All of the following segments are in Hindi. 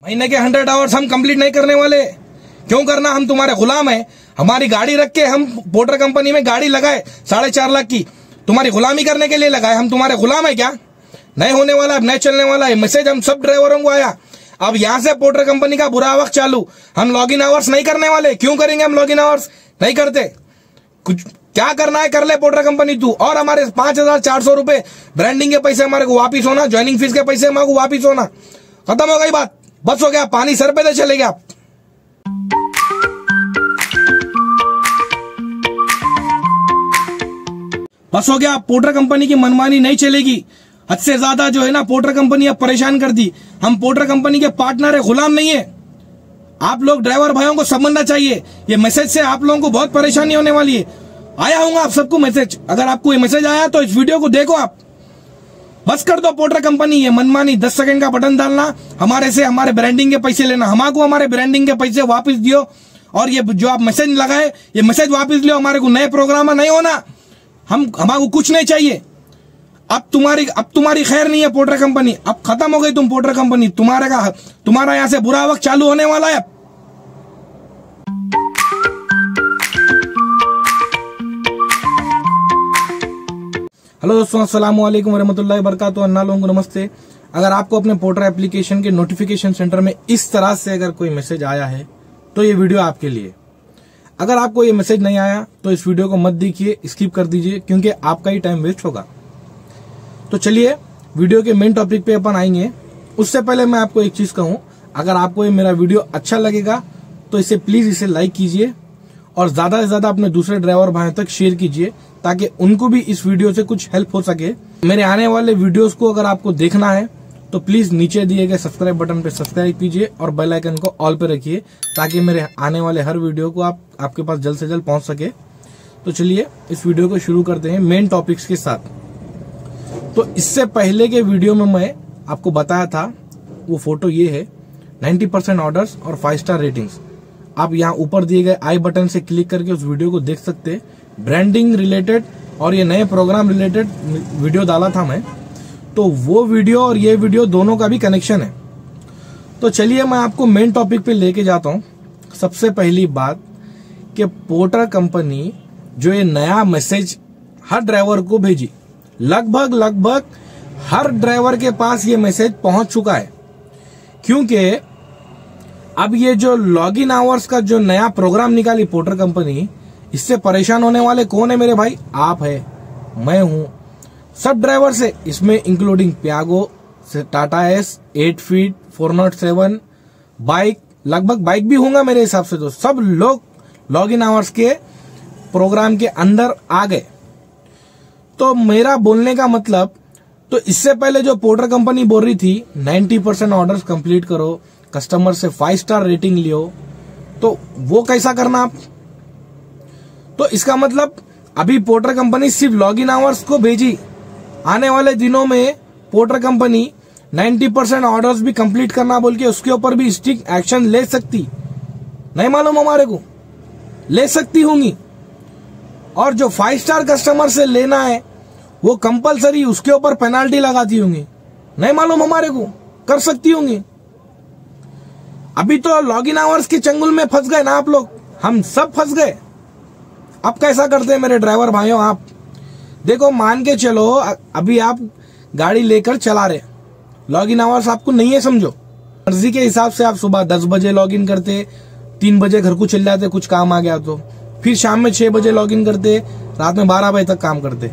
महीने के 100 आवर्स हम कंप्लीट नहीं करने वाले। क्यों करना, हम तुम्हारे गुलाम हैं। हमारी गाड़ी रख के हम पोर्टर कंपनी में गाड़ी लगाए 4.5 लाख की, तुम्हारी गुलामी करने के लिए लगाए। हम तुम्हारे गुलाम है क्या? नहीं होने वाला, नहीं चलने वाला है। मैसेज हम सब ड्राइवरों को आया। अब यहां से पोर्टर कंपनी का बुरा वक्त चालू। हम लॉग इन आवर्स नहीं करने वाले। क्यों करेंगे हम लॉग इन आवर्स? नहीं करते। कुछ क्या करना है कर ले पोर्टर कंपनी तू। और हमारे 5,400 रुपए ब्रांडिंग के पैसे हमारे को वापिस होना, ज्वाइनिंग फीस के पैसे हमारे को वापिस होना। खत्म हो गई बात, बस हो गया। पानी सर पे तो चले गया। बस हो गया। पोर्टर कंपनी की मनमानी नहीं चलेगी। हद से ज्यादा जो है ना पोर्टर कंपनी अब परेशान कर दी। हम पोर्टर कंपनी के पार्टनर है, गुलाम नहीं है। आप लोग ड्राइवर भाइयों को समझना चाहिए। ये मैसेज से आप लोगों को बहुत परेशानी होने वाली है। आया होगा आप सबको मैसेज। अगर आपको ये मैसेज आया तो इस वीडियो को देखो आप। बस कर दो पोर्टर कंपनी ये मनमानी। 10 सेकंड का बटन डालना, हमारे से हमारे ब्रांडिंग के पैसे लेना, हमको हमारे ब्रांडिंग के पैसे वापस दियो। और ये जो आप मैसेज लगाए ये मैसेज वापस लियो। हमारे को नए प्रोग्राम नहीं होना, हमको कुछ नहीं चाहिए। अब तुम्हारी खैर नहीं है पोर्टर कंपनी। अब खत्म हो गई तुम पोर्टर कंपनी। तुम्हारा यहाँ से बुरा वक्त चालू होने वाला है। हेलो दोस्तों, अस्सलाम वालेकुम वरहमतुल्लाहि वबरकातुहू। अन्ना लोगों को नमस्ते। अगर आपको अपने पोर्टर एप्लीकेशन के नोटिफिकेशन सेंटर में इस तरह से अगर कोई मैसेज आया है तो ये वीडियो आपके लिए। अगर आपको ये मैसेज नहीं आया तो इस वीडियो को मत देखिए, स्किप कर दीजिए, क्योंकि आपका ही टाइम वेस्ट होगा। तो चलिए वीडियो के मेन टॉपिक पे अपन आएंगे। उससे पहले मैं आपको एक चीज कहूं, अगर आपको ये मेरा वीडियो अच्छा लगेगा तो इसे प्लीज इसे लाइक कीजिए और ज्यादा से ज्यादा अपने दूसरे ड्राइवर भाइयों तक शेयर कीजिए, ताकि उनको भी इस वीडियो से कुछ हेल्प हो सके। मेरे आने वाले वीडियोस को अगर आपको देखना है तो प्लीज नीचे दिए गए सब्सक्राइब बटन पे सब्सक्राइब कीजिए और बेल आइकन को ऑल पे रखिए, ताकि मेरे आने वाले हर वीडियो को आपके पास जल्द से जल्द पहुंच सके। तो चलिए इस वीडियो को शुरू करते हैं मेन टॉपिक्स के साथ। तो इससे पहले के वीडियो में मैं आपको बताया था, वो फोटो ये है, 90% ऑर्डर्स और 5 स्टार रेटिंग्स। आप यहाँ ऊपर दिए गए आई बटन से क्लिक करके उस वीडियो को देख सकते हैं। ब्रांडिंग रिलेटेड और ये नए प्रोग्राम रिलेटेड वीडियो डाला था मैं, तो वो वीडियो और ये वीडियो दोनों का भी कनेक्शन है। तो चलिए मैं आपको मेन टॉपिक पे लेके जाता हूँ। सबसे पहली बात कि पोर्टर कंपनी जो ये नया मैसेज हर ड्राइवर को भेजी, लगभग हर ड्राइवर के पास ये मैसेज पहुंच चुका है। क्योंकि अब ये जो लॉग इन आवर्स का जो नया प्रोग्राम निकाली पोर्टर कंपनी, इससे परेशान होने वाले कौन है मेरे भाई? आप है, मैं हूं, सब ड्राइवर से, इसमें including प्यागो, Tata S, 8 feet, 407 bike, लगभग बाइक भी होगा मेरे हिसाब से। तो सब लोग लॉग इन आवर्स के प्रोग्राम के अंदर आ गए। तो मेरा बोलने का मतलब, तो इससे पहले जो पोर्टर कंपनी बोल रही थी 90% ऑर्डर्स कंप्लीट करो, कस्टमर से 5 स्टार रेटिंग लियो, तो वो कैसा करना आप? तो इसका मतलब अभी पोर्टर कंपनी सिर्फ लॉग इन आवर्स को भेजी। आने वाले दिनों में पोर्टर कंपनी 90% ऑर्डर्स भी कंप्लीट करना बोल के उसके ऊपर भी स्ट्रिक्ट एक्शन ले सकती, नहीं मालूम हमारे को, ले सकती होंगी। और जो 5 स्टार कस्टमर से लेना है वो कंपलसरी उसके ऊपर पेनाल्टी लगाती होंगी, नहीं मालूम हमारे को, कर सकती होंगी। अभी तो लॉग इन आवर्स के चंगुल में फंस गए ना आप लोग, हम सब फंस गए। अब कैसा करते हैं मेरे ड्राइवर भाइयों? आप देखो, मान के चलो अभी आप गाड़ी लेकर चला रहे, लॉग इन आवर्स आपको नहीं है, समझो मर्जी के हिसाब से आप सुबह 10 बजे लॉग इन करते, 3 बजे घर को चल जाते, कुछ काम आ गया तो, फिर शाम में 6 बजे लॉग इन करते, रात में 12 बजे तक काम करते,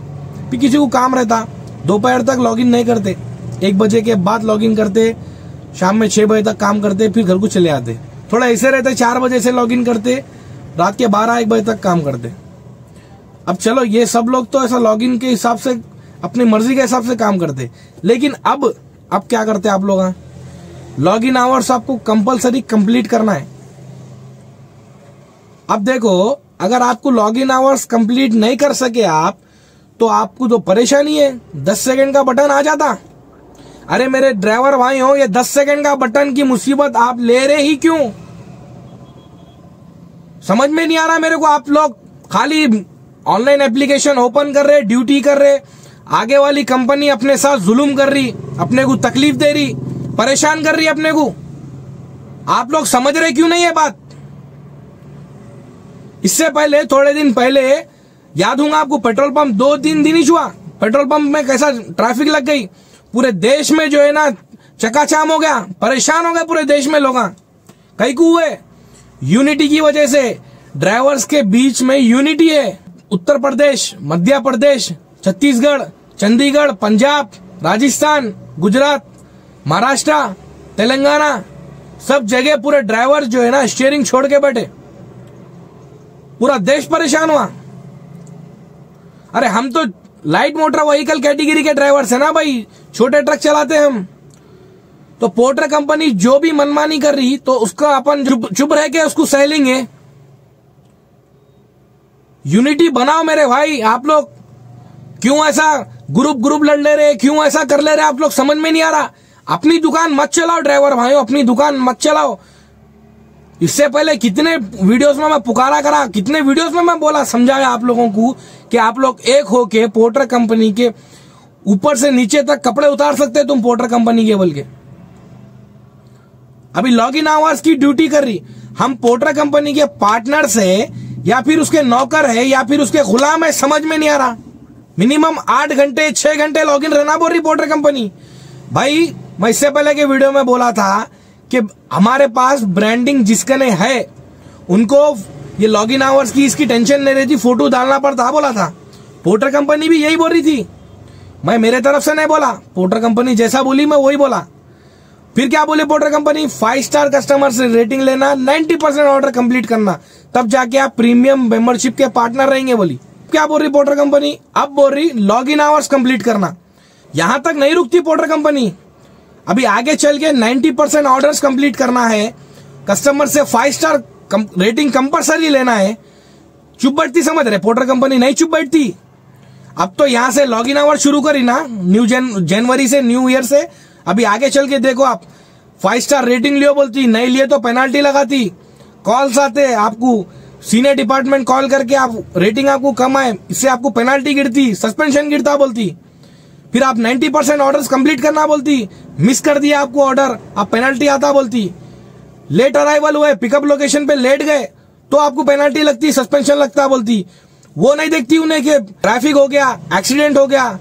फिर किसी को काम रहता दोपहर तक लॉग इन नहीं करते, 1 बजे के बाद लॉग इन करते, शाम में 6 बजे तक काम करते, फिर घर को चले आते। थोड़ा ऐसे रहते, 4 बजे से लॉग इन करते, रात के 12-1 बजे तक काम करते। अब चलो ये सब लोग तो ऐसा लॉग इन के हिसाब से अपनी मर्जी के हिसाब से काम करते, लेकिन अब क्या करते आप लोग? लॉग इन आवर्स आपको कंपलसरी कंप्लीट करना है। अब देखो, अगर आपको लॉग इन आवर्स कंप्लीट नहीं कर सके आप, तो आपको तो परेशानी है। 10 सेकंड का बटन आ जाता। अरे मेरे ड्राइवर भाई हो, ये 10 सेकंड का बटन की मुसीबत आप ले रहे ही क्यों? समझ में नहीं आ रहा मेरे को। आप लोग खाली ऑनलाइन एप्लीकेशन ओपन कर रहे, ड्यूटी कर रहे, आगे वाली कंपनी अपने साथ जुल्म कर रही, अपने को तकलीफ दे रही, परेशान कर रही अपने को। आप लोग समझ रहे क्यों नहीं है बात? इससे पहले थोड़े दिन पहले याद होगा आपको, पेट्रोल पंप 2-3 दिन ही हुआ, पेट्रोल पंप में कैसा ट्रैफिक लग गई, पूरे देश में जो है ना चकाचौंध हो गया, परेशान हो गए पूरे देश में लोग। कई को हुए यूनिटी की वजह से, ड्राइवर्स के बीच में यूनिटी है। उत्तर प्रदेश, मध्य प्रदेश, छत्तीसगढ़, चंडीगढ़, पंजाब, राजस्थान, गुजरात, महाराष्ट्र, तेलंगाना, सब जगह पूरे ड्राइवर जो है ना स्टीयरिंग छोड़ के बैठे, पूरा देश परेशान हुआ। अरे हम तो लाइट मोटर व्हीकल कैटेगरी के ड्राइवर्स है ना भाई, छोटे ट्रक चलाते हैं हम। तो पोर्टर कंपनी जो भी मनमानी कर रही तो उसका अपन चुप रह के उसको सह लेंगे। यूनिटी बनाओ मेरे भाई। आप लोग क्यों ऐसा ग्रुप लड़ ले रहे, क्यों ऐसा कर ले रहे, आप लोग समझ में नहीं आ रहा। अपनी दुकान मत चलाओ ड्राइवर भाइयों, अपनी दुकान मत चलाओ। इससे पहले कितने वीडियोस में मैं पुकारा करा, कितने वीडियोस में मैं बोला, समझाया आप लोगों को कि आप लोग एक होके पोर्टर कंपनी के ऊपर से नीचे तक कपड़े उतार सकते हैं तुम पोर्टर कंपनी के बोल के। अभी लॉग इन आवर्स की ड्यूटी कर रही, हम पोर्टर कंपनी के पार्टनर से या फिर उसके नौकर है या फिर उसके गुलाम है, समझ में नहीं आ रहा। मिनिमम 8 घंटे 6 घंटे लॉग इन रहना बोल रही पोर्टर कंपनी। भाई मैं इससे पहले के वीडियो में बोला था कि हमारे पास ब्रांडिंग जिसका ने है उनको ये लॉग इन आवर्स की इसकी टेंशन नहीं रहती, फोटो डालना पड़ता बोला था। पोर्टर कंपनी भी यही बोल रही थी, मैं मेरे तरफ से नहीं बोला, पोर्टर कंपनी जैसा बोली मैं वही बोला। फिर क्या बोले पोर्टर कंपनी, 5 स्टार कस्टमर से रेटिंग लेना, 90% ऑर्डर कंप्लीट करना, तब जाके आप प्रीमियम मेंबरशिप के पार्टनर रहेंगे बोली। क्या बोल रही पोर्टर कंपनी, अब बोल रही लॉग इन आवर्स कंप्लीट करना। यहां तक नहीं रुकती पोर्टर कंपनी, अभी आगे चल के 90% ऑर्डर्स कंप्लीट करना है, कस्टमर से 5 स्टार रेटिंग कंपलसरी लेना है। चुप बैठती, समझ रहे पोर्टर कंपनी नहीं चुप बैठती। अब तो यहां से लॉग इन आवर शुरू करी ना, जनवरी से, न्यू ईयर से। अभी आगे चल के देखो आप, 5 स्टार रेटिंग लियो बोलती, नहीं लिए तो पेनाल्टी लगाती, कॉल्स आते आपको, सीनियर डिपार्टमेंट कॉल करके आप रेटिंग आपको कम आए इससे आपको पेनाल्टी गिरती, सस्पेंशन गिरता बोलती। फिर आप 90% ऑर्डर्स कंप्लीट करना बोलती, मिस कर दिया आपको ऑर्डर, आप पेनाल्टी आता बोलती। लेट अराइवल हुए, पिकअप लोकेशन पे लेट गए तो आपको पेनाल्टी लगती, सस्पेंशन लगता बोलती। वो नहीं देखती उन्हें कि ट्रैफिक हो गया, एक्सीडेंट हो गया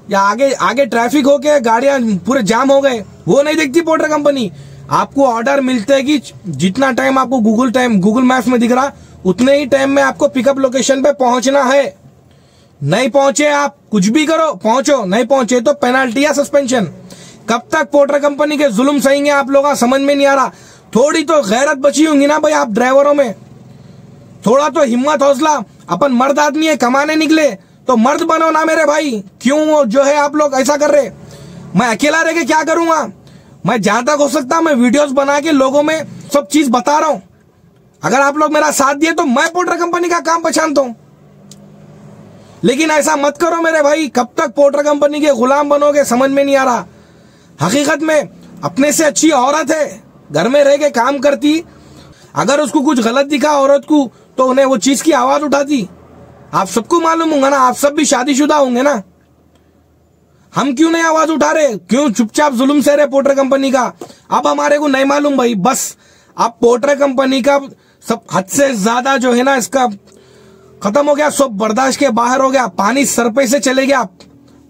या आगे ट्रैफिक हो गया, गाड़ियां पूरे जाम हो गए, वो नहीं देखती पोर्टर कंपनी। आपको ऑर्डर मिलते है कि जितना टाइम आपको गूगल मैप्स में दिख रहा उतने ही टाइम में आपको पिकअप लोकेशन पे पहुंचना है। नहीं पहुंचे आप कुछ भी करो, पहुंचो, नहीं पहुंचे तो पेनाल्टी या सस्पेंशन। कब तक पोर्टर कंपनी के जुल्म सहेंगे आप लोग, समझ में नहीं आ रहा। थोड़ी तो गैरत बची होंगी ना भाई आप ड्राइवरों में, थोड़ा तो हिम्मत हौसला। अपन मर्द आदमी है, कमाने निकले तो मर्द बनो ना मेरे भाई। क्यों जो है आप लोग ऐसा कर रहे। मैं अकेला रह के क्या करूंगा, मैं जहां तक हो सकता मैं वीडियोस बना के लोगों में सब चीज बता रहा हूं। अगर आप लोग मेरा साथ दिए तो मैं पोर्टर कंपनी का काम पहचानता हूं, लेकिन ऐसा मत करो मेरे भाई। कब तक पोर्टर कंपनी के गुलाम बनोगे, समझ में नहीं आ रहा। हकीकत में अपने से अच्छी औरत है, घर में रह के काम करती, अगर उसको कुछ गलत दिखा औरत को तो उन्हें वो चीज की आवाज उठाती। आप सबको मालूम होगा ना, आप सब भी शादीशुदा होंगे ना, हम क्यों नहीं आवाज उठा रहे, क्यों चुपचाप जुल्म सह रहे पोर्टर कंपनी का। अब हमारे को नहीं मालूम भाई, बस अब पोर्टर कंपनी का सब हद से ज्यादा जो है ना इसका खत्म हो गया, सब बर्दाश्त के बाहर हो गया, पानी सर पे से चले गया।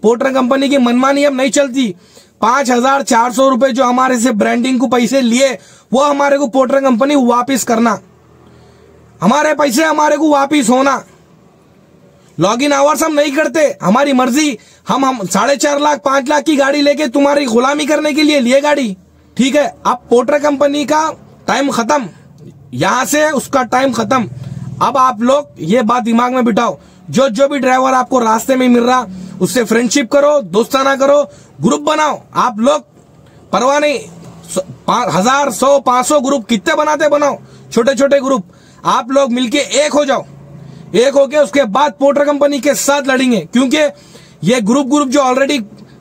पोर्टर कंपनी की मनमानी अब नहीं चलती। 5,400 रुपए जो हमारे से ब्रांडिंग को पैसे लिए वो हमारे को पोर्टर कंपनी वापिस करना, हमारे पैसे हमारे को वापिस होना। लॉग इन आवर्स हम नहीं करते, हमारी मर्जी। हम 4.5 लाख 5 लाख की गाड़ी लेके तुम्हारी गुलामी करने के लिए लिए गाड़ी, ठीक है। अब पोर्टर कंपनी का टाइम खत्म, यहां से उसका टाइम खत्म। अब आप लोग ये बात दिमाग में बिठाओ, जो भी ड्राइवर आपको रास्ते में मिल रहा उससे फ्रेंडशिप करो, दोस्ताना करो, ग्रुप बनाओ। आप लोग परवाह नहीं, 1000 100 500 ग्रुप कितने बनाते बनाओ, छोटे छोटे ग्रुप। आप लोग मिलके एक हो जाओ, एक होके उसके बाद पोर्टर कंपनी के साथ लड़ेंगे। क्योंकि ये ग्रुप जो ऑलरेडी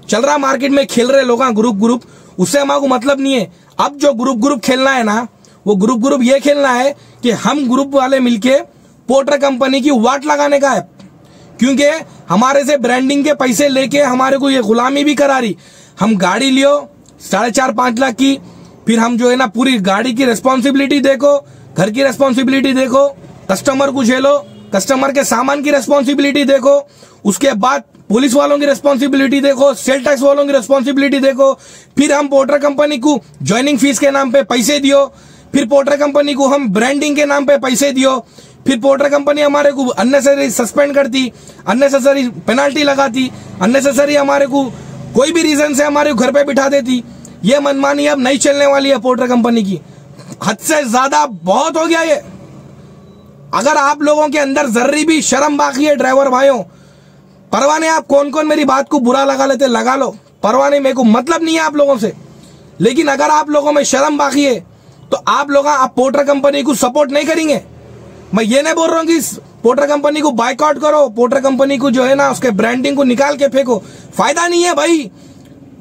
चल रहा मार्केट में खेल रहे लोग ग्रुप, उससे हमारे को मतलब नहीं है। अब जो ग्रुप खेलना है ना, वो ग्रुप ये खेलना है कि हम ग्रुप वाले मिलके पोर्टर कंपनी की वाट लगाने का है। क्योंकि हमारे से ब्रांडिंग के पैसे लेके हमारे को ये गुलामी भी करा रही। हम गाड़ी लियो 4.5 5 लाख की, फिर हम जो है ना पूरी गाड़ी की रिस्पॉन्सिबिलिटी देखो, घर की रिस्पॉन्सिबिलिटी देखो, कस्टमर को झेलो, कस्टमर के सामान की रिस्पॉन्सिबिलिटी देखो, उसके बाद पुलिस वालों की रिस्पॉन्सिबिलिटी देखो, सेल टैक्स वालों की रिस्पॉन्सिबिलिटी देखो, फिर हम पोर्टर कंपनी को ज्वाइनिंग फीस के नाम पे पैसे दियो, फिर पोर्टर कंपनी को हम ब्रांडिंग के नाम पे पैसे दियो, फिर पोर्टर कंपनी हमारे को अननेसेसरी सस्पेंड करती, अननेसेसरी पेनाल्टी लगाती, अननेसेसरी हमारे को कोई भी रीजन से हमारे घर पे बिठा देती। ये मनमानी अब नहीं चलने वाली है पोर्टर कंपनी की, हद से ज्यादा बहुत हो गया ये। अगर आप लोगों के अंदर जर्री भी शर्म बाकी है ड्राइवर भाइयों, परवाह नहीं आप कौन कौन मेरी बात को बुरा लगा लेते लगा लो, परवाह नहीं, मेरे को मतलब नहीं है आप लोगों से। लेकिन अगर आप लोगों में शर्म बाकी है तो आप लोग आप पोर्टर कंपनी को सपोर्ट नहीं करेंगे। मैं ये नहीं बोल रहा हूँ कि पोर्टर कंपनी को बाइकआउट करो, पोर्टर कंपनी को जो है ना उसके ब्रांडिंग को निकाल के फेंको, फायदा नहीं है भाई।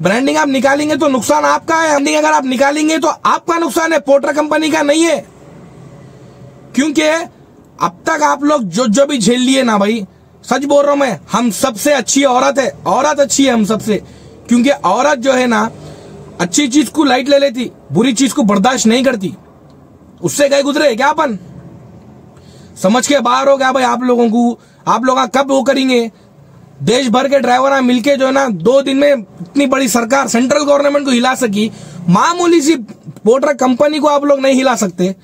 ब्रांडिंग आप निकालेंगे तो नुकसान आपका है, ब्रांडिंग अगर आप निकालेंगे तो आपका नुकसान है, पोर्टर कंपनी का नहीं है। क्योंकि अब तक आप लोग जो भी झेल लिए ना भाई, सच बोल रहा हूं मैं, हम सबसे अच्छी औरत है, औरत अच्छी है हम सबसे। क्योंकि औरत जो है ना अच्छी चीज को लाइट ले लेती, बुरी चीज को बर्दाश्त नहीं करती। उससे गए गुजरे क्या अपन, समझ के बाहर हो गया भाई आप लोगों को। आप लोग कब वो करेंगे, देश भर के ड्राइवर मिलके जो है ना 2 दिन में इतनी बड़ी सरकार सेंट्रल गवर्नमेंट को हिला सकी, मामूली सी पोर्टर कंपनी को आप लोग नहीं हिला सकते।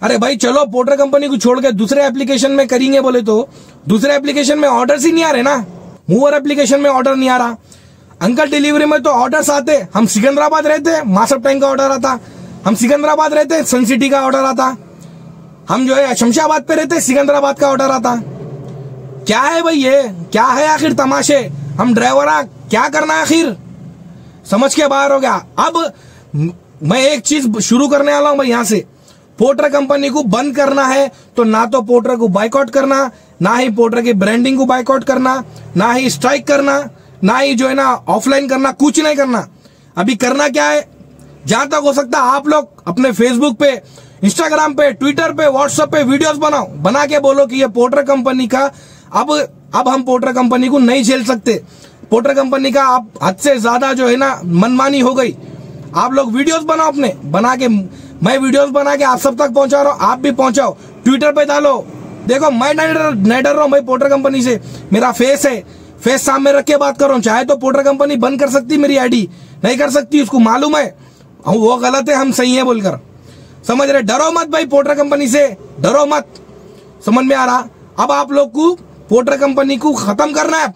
अरे भाई चलो पोर्टर कंपनी को छोड़ के दूसरे एप्लीकेशन में करेंगे बोले तो दूसरे एप्लीकेशन में ऑर्डर ही नहीं आ रहे ना, मूवर एप्लीकेशन में ऑर्डर नहीं आ रहा। अंकल डिलीवरी में तो ऑर्डर्स आते, हम सिकंदराबाद रहते मासप टैंक का ऑर्डर आता, हम सिकंदराबाद रहते सन सिटी का ऑर्डर आता, हम जो है शमशाबाद पे रहते सिकंदराबाद का ऑर्डर आता। क्या है भाई ये, क्या है आखिर तमाशे, हम ड्राइवर क्या करना है आखिर, समझ के बाहर हो गया। अब मैं एक चीज शुरू करने वाला हूं भाई, यहां से पोर्टर कंपनी को बंद करना है तो ना तो पोर्टर को बाइकआउट करना, ना ही पोर्टर की ब्रांडिंग को बाइकआउट करना, ना ही स्ट्राइक करना, ना ही जो है ना ऑफलाइन करना, कुछ नहीं करना। अभी करना क्या है, जहां तक हो सकता है आप लोग अपने फेसबुक पे, इंस्टाग्राम पे, ट्विटर पे, व्हाट्सएप पे वीडियोस बनाओ, बना के बोलो कि ये पोर्टर कंपनी का अब हम पोर्टर कंपनी को नहीं झेल सकते, पोर्टर कंपनी का आप हद से ज्यादा जो है ना मनमानी हो गई। आप लोग वीडियोस बनाओ अपने, बना के, मैं वीडियोस बना के आप सब तक पहुंचा रहा हूं, आप भी पहुंचाओ, ट्विटर पे डालो। देखो मैं नहीं डर रहा हूं भाई पोर्टर कंपनी से, मेरा फेस है, फेस सामने रख के बात कर रहा हूं। चाहे तो पोर्टर कंपनी बंद कर सकती मेरी आईडी, नहीं कर सकती, उसको मालूम है वो गलत है, हम सही है बोलकर, समझ रहे। डरो मत भाई पोर्टर कंपनी से, डरो मत, समझ में आ रहा। अब आप लोग को पोर्टर कंपनी को खत्म करना है,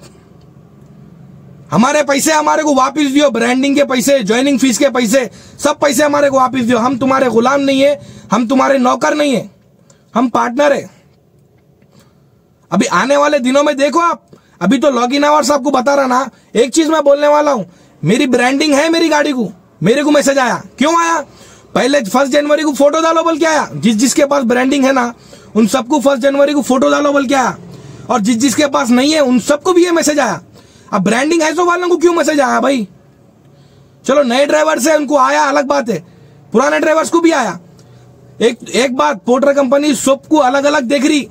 हमारे पैसे हमारे को वापस दियो, ब्रांडिंग के पैसे, ज्वाइनिंग फीस के पैसे, सब पैसे हमारे को वापस दियो। हम तुम्हारे गुलाम नहीं है, हम तुम्हारे नौकर नहीं है, हम पार्टनर है। अभी आने वाले दिनों में देखो आप, अभी तो लॉगिन आवर्स आपको बता रहा ना, एक चीज मैं बोलने वाला हूं, मेरी ब्रांडिंग है मेरी गाड़ी को, मेरे को मैसेज आया, क्यों आया, पहले 1 जनवरी को फोटो डालो बोल के आया, जिसके पास ब्रांडिंग है ना उन सबको 1 जनवरी को फोटो डालो बोल के आया, और जिसके पास नहीं है उन सबको भी ये मैसेज आया। अब ब्रांडिंग है तो वालों को क्यों मैसेज आया भाई, चलो नए ड्राइवर से उनको आया अलग बात है, पुराने ड्राइवर्स को भी आया। एक बात, पोर्टर कंपनी सबको अलग अलग देख रही,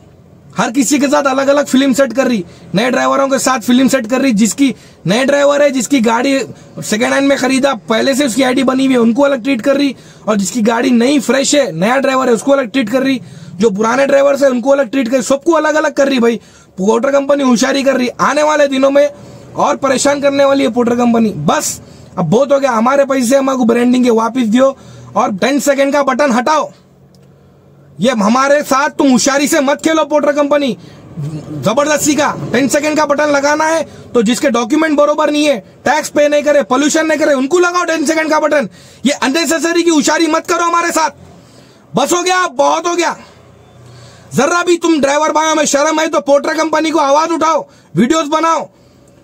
हर किसी के साथ अलग अलग फिल्म सेट कर रही, नए ड्राइवरों के साथ फिल्म सेट कर रही। जिसकी नए ड्राइवर है, जिसकी गाड़ी सेकेंड हैंड में खरीदा, पहले से उसकी आईडी बनी हुई है, उनको अलग ट्रीट कर रही, और जिसकी गाड़ी नई फ्रेश है, नया ड्राइवर है, उसको अलग ट्रीट कर रही, जो पुराने ड्राइवर है उनको अलग ट्रीट कर रही, सबको अलग अलग कर रही भाई। पोर्टर कंपनी होशियारी कर रही, आने वाले दिनों में और परेशान करने वाली है पोर्टर कंपनी। बस अब बहुत हो गया, हमारे पैसे हमारे ब्रांडिंग के वापस दियो, और 10 सेकंड का बटन हटाओ। ये हमारे साथ तुम होशियारी से मत खेलो पोर्टर कंपनी, जबरदस्ती का 10 सेकंड का बटन लगाना है तो जिसके डॉक्यूमेंट बरोबर नहीं है, टैक्स पे नहीं करे, पोल्यूशन नहीं करे, उनको लगाओ 10 सेकंड का बटन। ये अननेसेसरी की होशियारी मत करो हमारे साथ, बस हो गया, बहुत हो गया। जरा भी तुम ड्राइवर भाइयों में शर्म है तो पोर्टर कंपनी को आवाज उठाओ, वीडियोस बनाओ,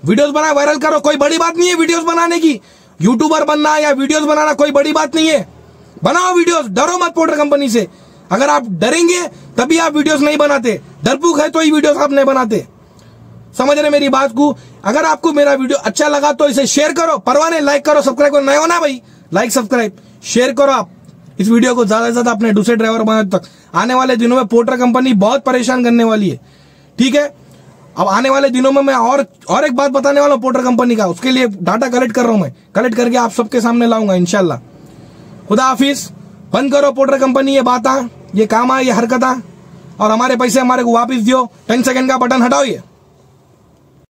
वायरल करो, कोई बड़ी बात नहीं है वीडियोस बनाने की, यूट्यूबर बनना या वीडियोस बनाना कोई बड़ी बात नहीं है, बनाओ वीडियोस, डरो मत पोर्टर कंपनी से। अगर आप डरेंगे तभी आप वीडियोस नहीं बनाते, डरपूक है तो ही वीडियोस आप नहीं बनाते, समझ रहे मेरी बात को। अगर आपको मेरा वीडियो अच्छा लगा तो इसे शेयर करो, परवाह नहीं, लाइक करो, सब्सक्राइब करो, नए हो ना भाई, लाइक सब्सक्राइब शेयर करो आप इस वीडियो को ज्यादा से ज्यादा अपने दूसरे ड्राइवर भाइयों तक। आने वाले दिनों में पोर्टर कंपनी बहुत परेशान करने वाली है, ठीक है। अब आने वाले दिनों में मैं और एक बात बताने वाला हूँ पोर्टर कंपनी का, उसके लिए डाटा कलेक्ट कर रहा हूं मैं, कलेक्ट करके आप सबके सामने लाऊंगा इंशाल्लाह। खुदा हाफिज। बंद करो पोर्टर कंपनी ये बात, ये काम, ये हरकत, और हमारे पैसे हमारे को वापिस दियो। 10 सेकंड का बटन हटाओ ये।